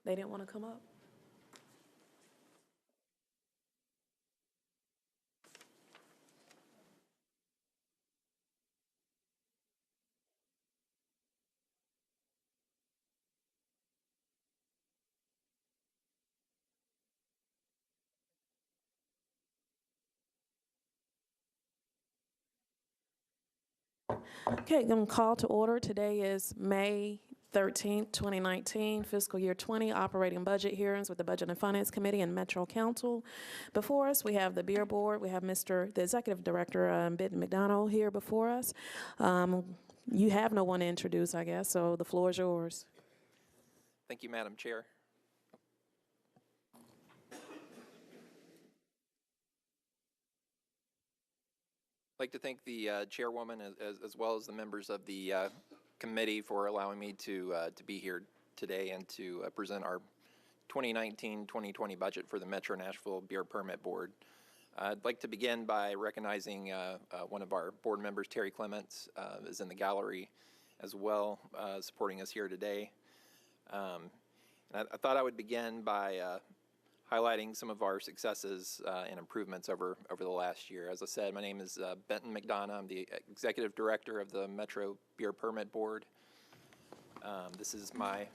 They didn't want to come up? Okay, I'm going to call to order. Today is May 13th, 2019, fiscal year 20, operating budget hearings with the Budget and Finance Committee and Metro Council. Before us, we have the Beer Board. We have the Executive Director, Benton McDonald, here before us. You have no one to introduce, I guess, so the floor is yours. Thank you, Madam Chair. I'd like to thank the chairwoman as well as the members of the committee for allowing me to be here today and to present our 2019-2020 budget for the Metro Nashville Beer Permit Board. I'd like to begin by recognizing one of our board members, Terry Clements, is in the gallery as well, supporting us here today. And I thought I would begin by highlighting some of our successes and improvements over the last year. As I said, my name is Benton McDonough. I'm the Executive Director of the Metro Beer Permit Board. This is my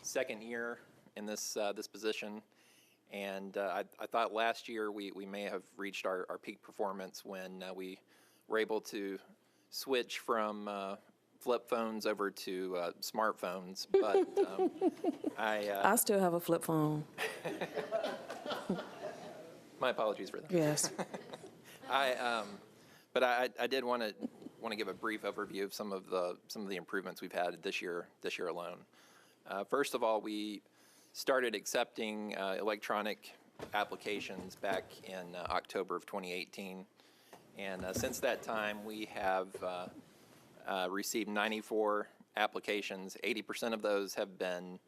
second year in this position, and I thought last year we may have reached our peak performance when we were able to switch from flip phones over to smartphones, but I still have a flip phone. My apologies for that. Yes. But I did want to give a brief overview of some of the improvements we've had this year alone. First of all, we started accepting electronic applications back in October of 2018, and since that time we have received 94 applications. 80% of those have been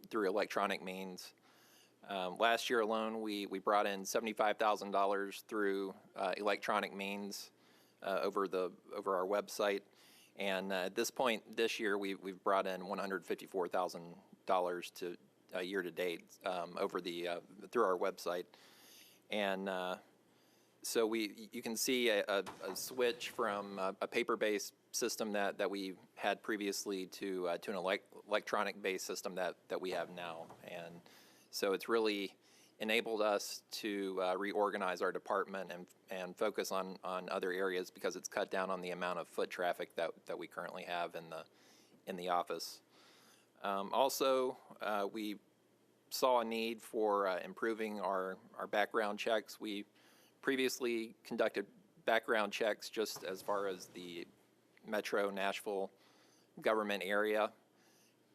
through electronic means. Last year alone, we brought in $75,000 through electronic means over our website, and at this point this year we've brought in $154,000 to year to date through our website, and so you can see a switch from a paper-based system that we had previously to an electronic-based system that we have now. And so it's really enabled us to reorganize our department and focus on other areas because it's cut down on the amount of foot traffic that we currently have in the office. Also, we saw a need for improving our background checks. We previously conducted background checks just as far as the Metro Nashville government area.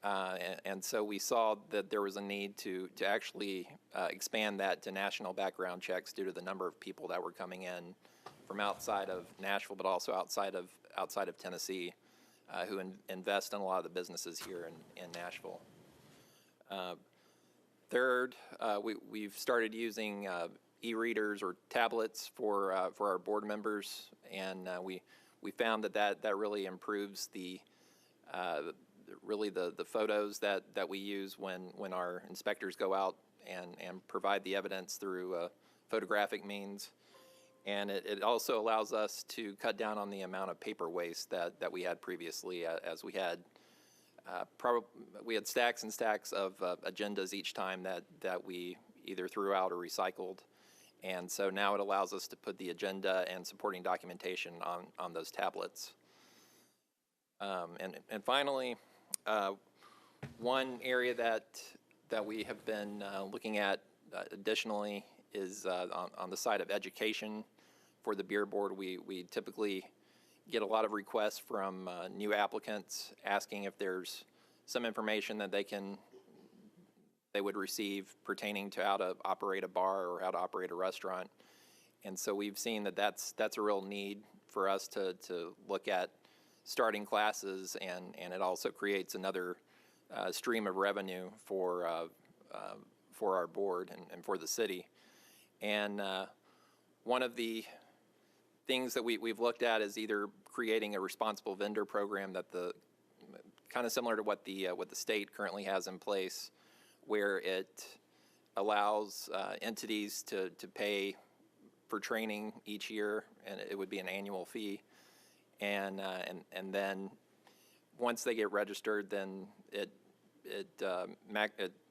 And so we saw that there was a need to actually expand that to national background checks due to the number of people that were coming in from outside of Nashville, but also outside of Tennessee, who invest in a lot of the businesses here in Nashville. Third, we've started using e-readers or tablets for our board members, and we found that really improves the photos that we use when our inspectors go out and provide the evidence through photographic means. And it also allows us to cut down on the amount of paper waste that we had previously, as we had stacks and stacks of agendas each time that we either threw out or recycled. And so now it allows us to put the agenda and supporting documentation on those tablets. And finally, one area that we have been looking at additionally is on the side of education. For the beer board, we typically get a lot of requests from new applicants asking if there's some information that they would receive pertaining to how to operate a bar or how to operate a restaurant. And so we've seen that's a real need for us to look at starting classes, and it also creates another stream of revenue for our board and for the city. And one of the things that we've looked at is either creating a responsible vendor program that kind of similar to what the state currently has in place, where it allows entities to pay for training each year, and it would be an annual fee, and then once they get registered, then it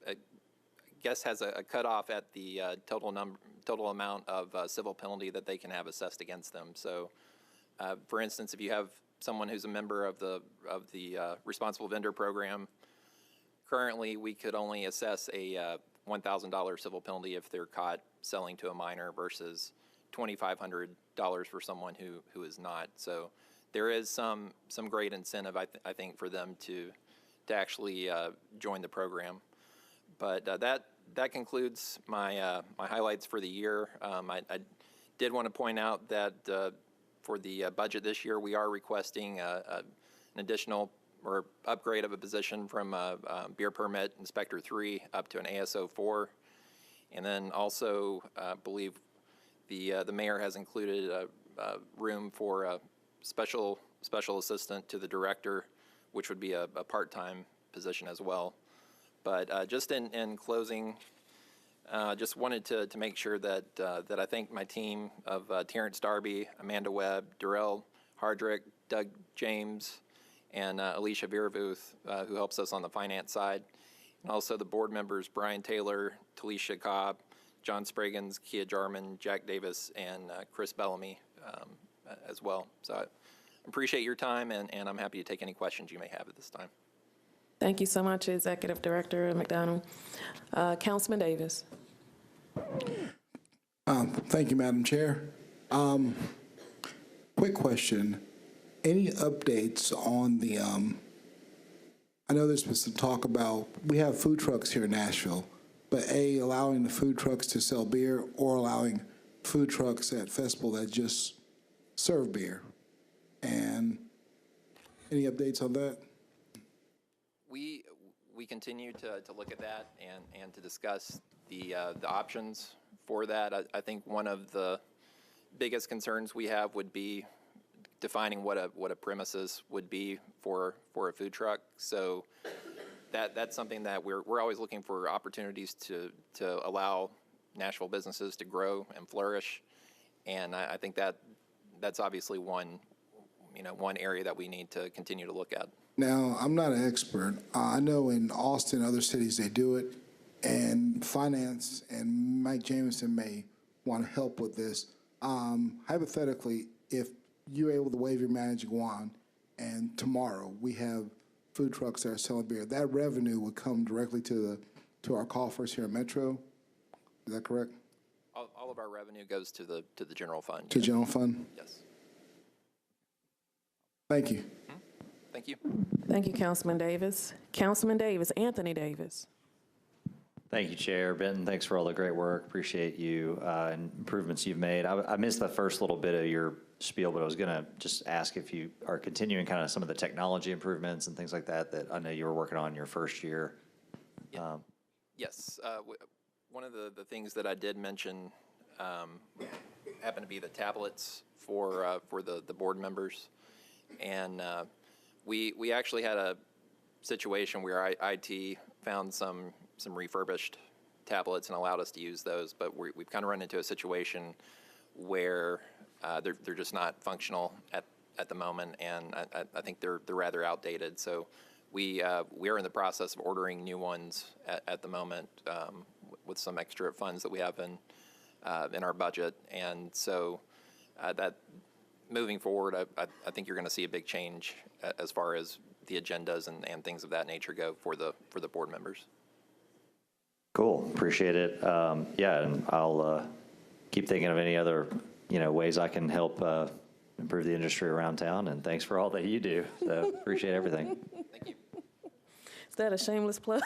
I guess has a cutoff at the total amount of civil penalty that they can have assessed against them. So, for instance, if you have someone who's a member of the responsible vendor program, currently we could only assess a $1,000 civil penalty if they're caught selling to a minor versus $2,500 for someone who is not. So there is some great incentive, I think, for them to actually join the program. But that concludes my my highlights for the year. I did want to point out that for the budget this year, we are requesting an additional or upgrade of a position from beer permit inspector 3 up to an ASO 4, and then also believe the mayor has included a room for a special assistant to the director, which would be a part-time position as well. But just in closing, just wanted to make sure that I thank my team of Terrence Darby, Amanda Webb, Darrell Hardrick, Doug James, and Alicia Viravuth, who helps us on the finance side, and also the board members Brian Taylor, Talisha Cobb, John Spraggins, Kia Jarman, Jack Davis, and Chris Bellamy as well. So I appreciate your time, and I'm happy to take any questions you may have at this time. Thank you so much, Executive Director McDonald. Councilman Davis. Thank you, Madam Chair. Quick question. Any updates on the, I know there's been some talk about, we have food trucks here in Nashville, but allowing the food trucks to sell beer or allowing food trucks at festival that just serve beer. And any updates on that? We continue to look at that and to discuss the options for that. I think one of the biggest concerns we have would be defining what a premises would be for a food truck. So that's something that we're always looking for opportunities to allow Nashville businesses to grow and flourish, and I think that's obviously one area that we need to continue to look at. Now, I'm not an expert. I know in Austin, other cities, they do it, and finance and Mike Jameson may want to help with this. Hypothetically, if you're able to wave your magic wand and tomorrow we have food trucks that are selling beer, that revenue would come directly to our coffers here at Metro. Is that correct? All of our revenue goes to the general fund. To general fund? Yes. Thank you. Thank you. Thank you, Councilman Davis. Councilman Davis, Anthony Davis. Thank you, Chair. Benton, thanks for all the great work. Appreciate you and improvements you've made. I missed the first little bit of your spiel, but I was going to just ask if you are continuing kind of some of the technology improvements and things like that I know you were working on your first year. Yeah. Yes. One of the things that I did mention happened to be the tablets for the board members. And we actually had a situation where IT found some refurbished tablets and allowed us to use those, but we've kind of run into a situation where they're just not functional at the moment, and I think they're rather outdated. So we are in the process of ordering new ones at the moment with some extra funds that we have in our budget, and so that. Moving forward, I think you're going to see a big change as far as the agendas and things of that nature go for the board members. Cool, appreciate it. Yeah, and I'll keep thinking of any other ways I can help improve the industry around town. And thanks for all that you do. So appreciate everything. Thank you. Is that a shameless plug,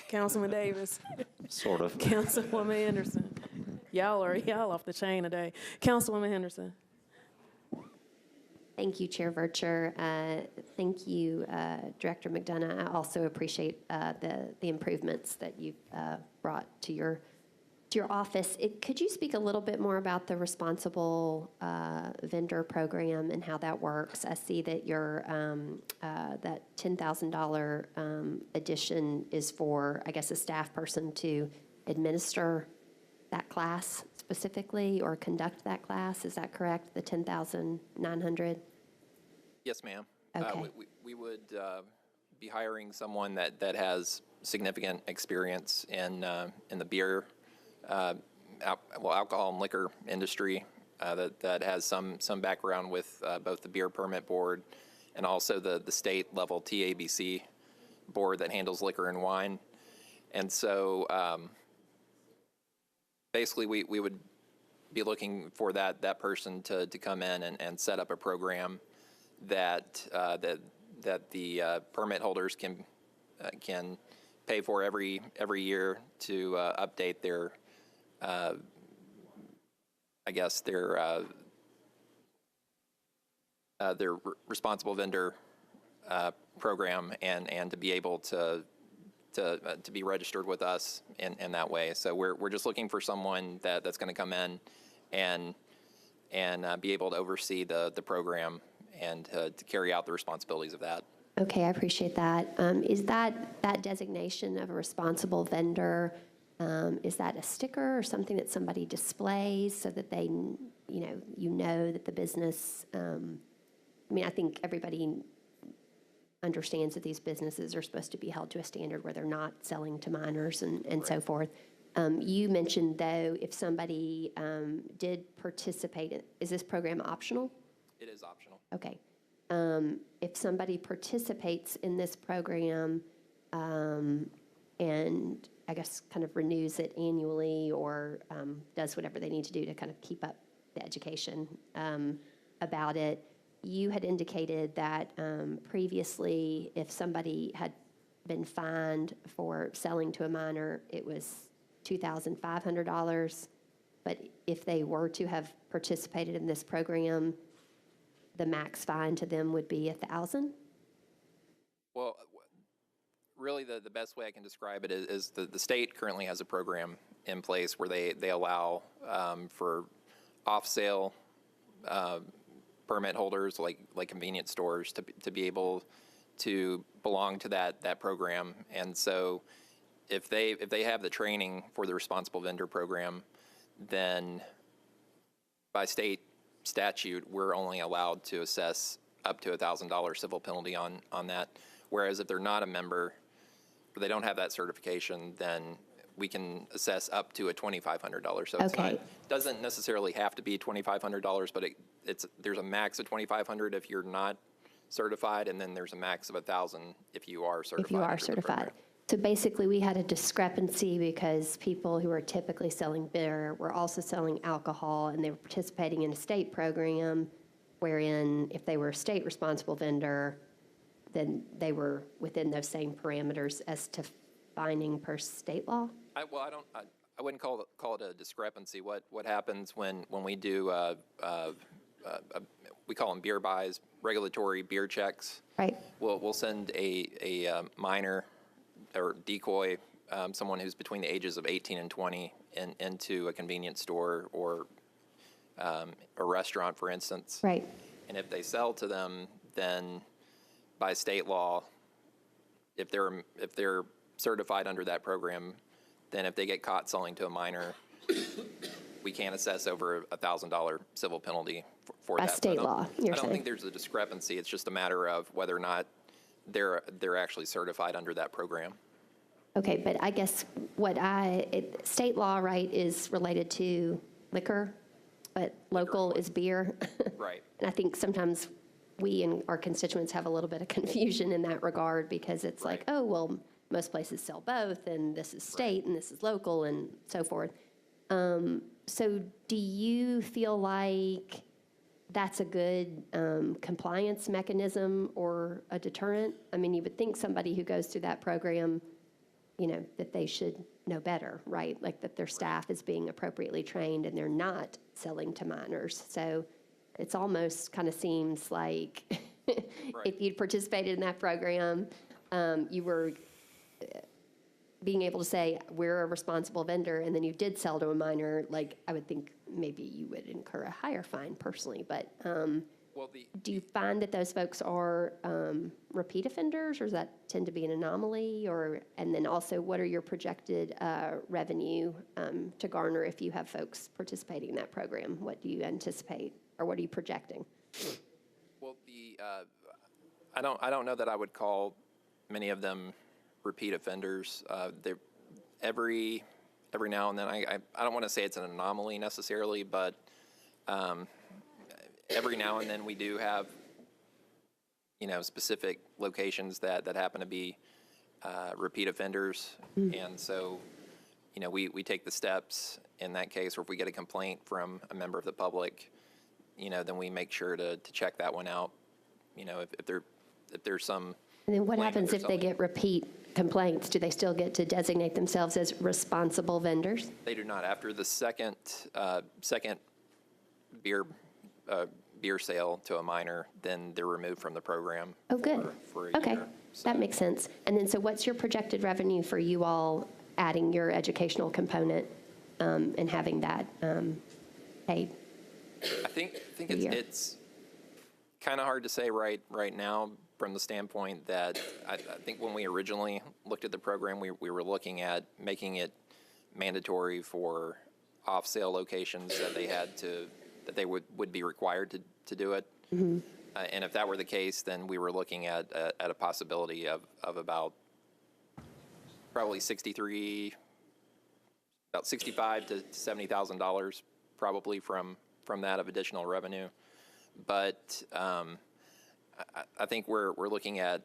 Councilman Davis? Sort of. Councilwoman Henderson. Y'all off the chain today. Councilwoman Henderson. Thank you, Chair Vercher. Thank you, Director McDonough. I also appreciate the improvements that you've brought to your to your office. Could you speak a little bit more about the responsible vendor program and how that works? I see that your that $10,000 addition is for, I guess, a staff person to administer that class specifically or conduct that class. Is that correct? The $10,900? Yes, ma'am. Okay. We would be hiring someone that has significant experience in the beer, alcohol and liquor industry, that has some background with both the beer permit board and also the state level TABC board that handles liquor and wine. And so basically we would be looking for that person to come in and set up a program that the permit holders can pay for every year to update their their responsible vendor program and to be able to be registered with us in that way. So we're just looking for someone that's going to come in and be able to oversee the program and to carry out the responsibilities of that. Okay, I appreciate that. Is that designation of a responsible vendor, is that a sticker or something that somebody displays so that they, you know that the business, I mean, I think everybody understands that these businesses are supposed to be held to a standard where they're not selling to minors and so forth. You mentioned, though, if somebody did participate, is this program optional? It is optional. Okay. If somebody participates in this program and I guess kind of renews it annually or does whatever they need to do to kind of keep up the education about it, you had indicated that previously if somebody had been fined for selling to a minor, it was $2,500. But if they were to have participated in this program, the max fine to them would be $1,000? Well, really the best way I can describe it is the state currently has a program in place where they allow for off-sale permit holders like convenience stores to be able to belong to that program. And so if they have the training for the responsible vendor program, then by state statute, we're only allowed to assess up to $1,000 civil penalty on that. Whereas if they're not a member, or they don't have that certification, then we can assess up to a $2,500. So Okay. it doesn't necessarily have to be $2,500, but there's a max of $2,500 if you're not certified, and then there's a max of $1,000 if you are certified. If you are under the certified. program. So basically, we had a discrepancy because people who are typically selling beer were also selling alcohol, and they were participating in a state program wherein if they were a state responsible vendor, then they were within those same parameters as to fining per state law? I wouldn't call it a discrepancy. What happens when we do we call them beer buys, regulatory beer checks. Right. We'll send a minor or decoy, someone who's between the ages of 18 and 20 into a convenience store or a restaurant, for instance. Right. And if they sell to them, then by state law, if they're certified under that program, then if they get caught selling to a minor, we can't assess over $1,000 civil penalty for By that. state law, you're I don't saying? think there's a discrepancy. It's just a matter of whether or not they're actually certified under that program. Okay, but I guess state law, right, is related to liquor, but local is beer. Right. And I think sometimes we and our constituents have a little bit of confusion in that regard because it's like, oh, well, most places sell both, and this is state, and this is local, and so forth. So do you feel like that's a good compliance mechanism or a deterrent? I mean, you would think somebody who goes through that program, that they should know better, right? Like that their staff is being appropriately trained and they're not selling to minors. So it's almost kind of seems like if you'd participated in that program, you were being able to say, we're a responsible vendor, and then you did sell to a minor, like, I would think maybe you would incur a higher fine personally, but Well, do you find that those folks are repeat offenders, or does that tend to be an anomaly? And then also, what are your projected revenue to garner if you have folks participating in that program? What do you anticipate, or what are you projecting? well, I don't know that I would call many of them repeat offenders. They're every now and then. I don't want to say it's an anomaly necessarily, but every now and then we do have, specific locations that happen to be repeat offenders, and so, we take the steps in that case, or if we get a complaint from a member of the public, then we make sure to check that one out. If there's some. And then what complaint happens if they something- get repeat complaints? Do they still get to designate themselves as responsible vendors? They do not. After the second beer sale to a minor, then they're removed from the program. Oh, good. For a Okay, year. that makes sense. And then, so what's your projected revenue for you all adding your educational component and having that paid? I think a year. it's kind of hard to say right now from the standpoint that I think when we originally looked at the program, we were looking at making it mandatory for off-sale locations that they would be required to do it. And if that were the case, then we were looking at a possibility of about probably $65,000 to $70,000 probably from that of additional revenue. But I think we're looking at,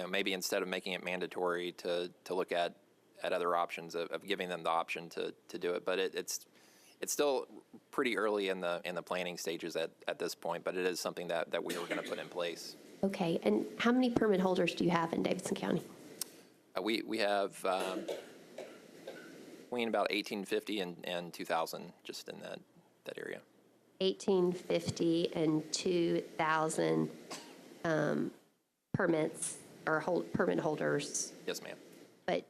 maybe instead of making it mandatory to look at other options of giving them the option to do it. But it's still pretty early in the planning stages at this point, but it is something that we were going to put in place. Okay, and how many permit holders do you have in Davidson County? We have between about 1,850 and 2,000 just in that area. 1,850 and 2,000 permits or permit holders, Yes, ma'am. but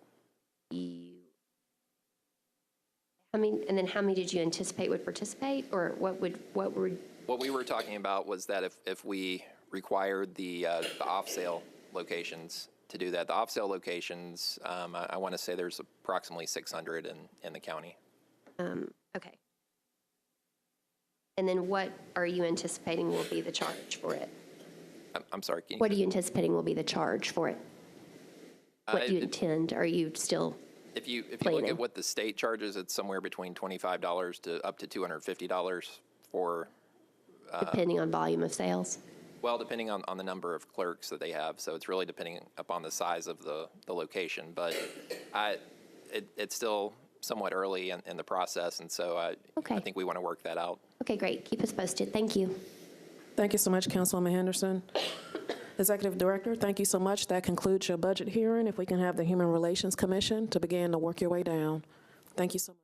and then how many did you anticipate would participate, or what would? What we were talking about was that if we required the off-sale locations to do that, the off-sale locations, I want to say there's approximately 600 in the county. Okay. And then what are you anticipating will be the charge for it? I'm sorry. Can you What are you anticipating will be the charge for it? What do you intend? Are you still? If you look planning? at what the state charges, it's somewhere between $25 to up to $250 for. Depending on volume of sales? Well, depending on the number of clerks that they have, so it's really depending upon the size of the location. But it's still somewhat early in the process, and so Okay. I think we want to work that out. Okay, great. Keep us posted. Thank you. Thank you so much, Councilwoman Henderson. Executive Director, thank you so much. That concludes your budget hearing. If we can have the Human Relations Commission to begin to work your way down. Thank you so much.